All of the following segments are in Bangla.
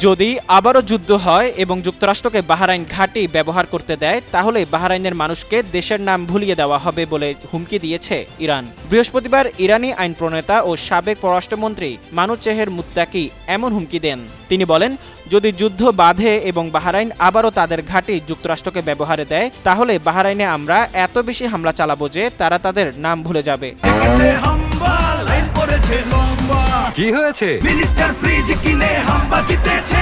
যদি আবারও যুদ্ধ হয় এবং যুক্তরাষ্ট্রকে বাহরাইন ঘাঁটি ব্যবহার করতে দেয়, তাহলে বাহরাইনের মানুষকে দেশের নাম ভুলিয়ে দেওয়া হবে বলে হুমকি দিয়েছে ইরান। বৃহস্পতিবার ইরানি আইন প্রণেতা ও সাবেক পররাষ্ট্রমন্ত্রী মানুচেহের মুত্তাকি এমন হুমকি দেন। তিনি বলেন, যদি যুদ্ধ বাধে এবং বাহরাইন আবারও তাদের ঘাঁটি যুক্তরাষ্ট্রকে ব্যবহারে দেয়, তাহলে বাহরাইনে আমরা এত বেশি হামলা চালাবো যে তারা তাদের নাম ভুলে যাবে। কি হয়েছে? মিনিস্টার ফ্রিজ কিনে হাম্বা জিতেছে।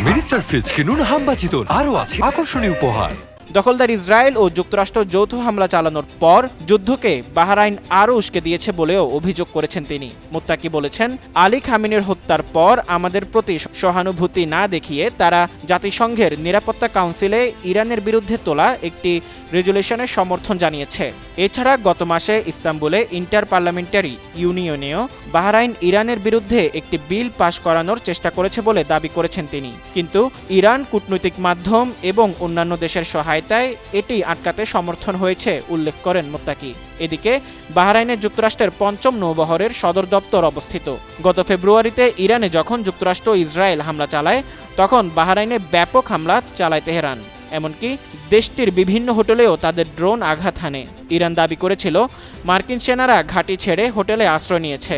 মিনিস্টার ফ্রিজ কিনুন, হাম্বা জিতুন। আরো আছে আকর্ষণীয় উপহার। দখলদার ইসরায়েল ও যুক্তরাষ্ট্র যৌথ হামলা চালানোর পর যুদ্ধকে বাহরাইন আরও উস্কে দিয়েছে বলেও অভিযোগ করেছেন তিনি। মুত্তাকি বলেছেন, আলী খামেনির হত্যার পর আমাদের প্রতি সহানুভূতি না দেখিয়ে তারা জাতিসংঘের নিরাপত্তা কাউন্সিলে ইরানের বিরুদ্ধে তোলা একটি রেজুলেশনের সমর্থন জানিয়েছে। এছাড়া গত মাসে ইস্তাম্বুলে ইন্টার পার্লামেন্টারি ইউনিয়নেও বাহরাইন ইরানের বিরুদ্ধে একটি বিল পাশ করানোর চেষ্টা করেছে বলে দাবি করেছেন তিনি। কিন্তু ইরান কূটনৈতিক মাধ্যম এবং অন্যান্য দেশের সহায়তায় এটি আটকাতে সমর্থন হয়েছে উল্লেখ করেন মুত্তাকি। এদিকে বাহরাইনে যুক্তরাষ্ট্রের ৫ম নৌবহরের সদর দপ্তর অবস্থিত। গত ফেব্রুয়ারিতে ইরানে যখন যুক্তরাষ্ট্র ও ইসরায়েল হামলা চালায়, তখন বাহরাইনে ব্যাপক হামলা চালায় তেহরান। এমনকি দেশটির বিভিন্ন হোটেলেও তাদের ড্রোন আঘাত হানে। ইরান দাবি করেছিল মার্কিন সেনারা ঘাঁটি ছেড়ে হোটেলে আশ্রয় নিয়েছে।